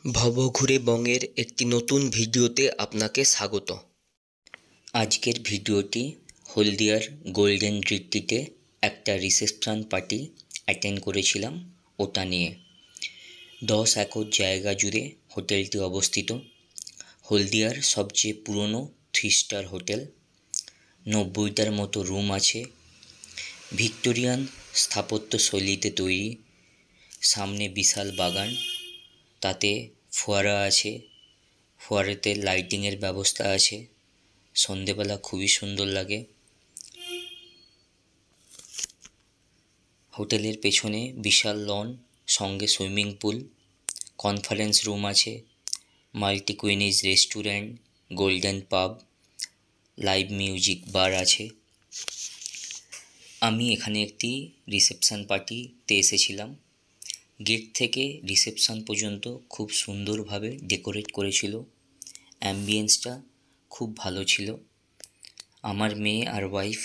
ভবঘুরে বংয়ের একটি নতুন ভিডিওতে আপনাকে স্বাগত। আজকের ভিডিওটি হলদিয়ার গোল্ডেন রিট্রিটে একটা রিসেপশন পার্টি অ্যাটেন্ড করেছিলাম ওটা নিয়ে। 10 একর জায়গা জুড়ে হোটেলটি অবস্থিত। হলদিয়ার সবচেয়ে পুরনো 3 স্টার হোটেল। 90টার মতো রুম আছে। ভিক্টোরিয়ান স্থাপত্য শৈলীতে তৈরি। সামনে বিশাল বাগান, তাতে ফোয়ারা আছে, ফোয়ারাতে লাইটিংয়ের ব্যবস্থা আছে। সন্ধেবেলা খুবই সুন্দর লাগে। হোটেলের পেছনে বিশাল লন, সঙ্গে সুইমিং পুল, কনফারেন্স রুম আছে, মাল্টি কুইনিজ রেস্টুরেন্ট, গোল্ডেন পাব, লাইভ মিউজিক বার আছে। আমি এখানে একটি রিসেপশন পার্টিতে এসেছিলাম। গেট থেকে রিসেপশন পর্যন্ত খুব সুন্দরভাবে ডেকোরেট করেছিল। অ্যাম্বিয়েন্সটা খুব ভালো ছিল। আমার মেয়ে আর ওয়াইফ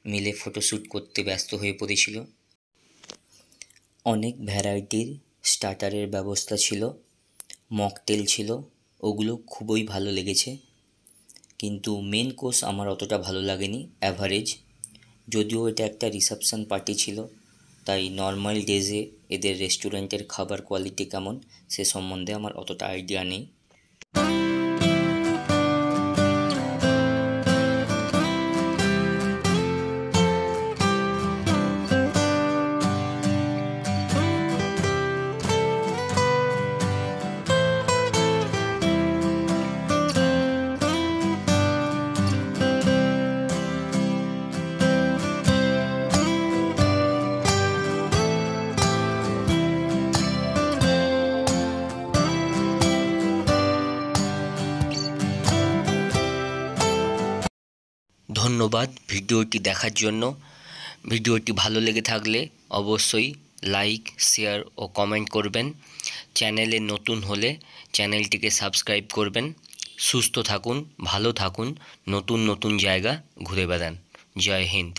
মিলে ফটোশ্যুট করতে ব্যস্ত হয়ে পড়েছিল। অনেক ভ্যারাইটির স্টার্টারের ব্যবস্থা ছিল, মকটেল ছিল, ওগুলো খুবই ভালো লেগেছে। কিন্তু মেন কোর্স আমার অতটা ভালো লাগেনি, অ্যাভারেজ। যদিও এটা একটা রিসেপশন পার্টি ছিল, তাই নর্মাল ডেজে এদের রেস্টুরেন্টের খাবার কোয়ালিটি কেমন সে সম্বন্ধে আমার অতটা আইডিয়া নেই। ধন্যবাদ ভিডিওটি দেখার জন্য। ভিডিওটি ভালো লেগে থাকলে অবশ্যই লাইক, শেয়ার ও কমেন্ট করবেন। চ্যানেলে নতুন হলে চ্যানেলটিকে সাবস্ক্রাইব করবেন। সুস্থ থাকুন, ভালো থাকুন, নতুন নতুন জায়গা ঘুরে বেড়ান। জয় হিন্দ।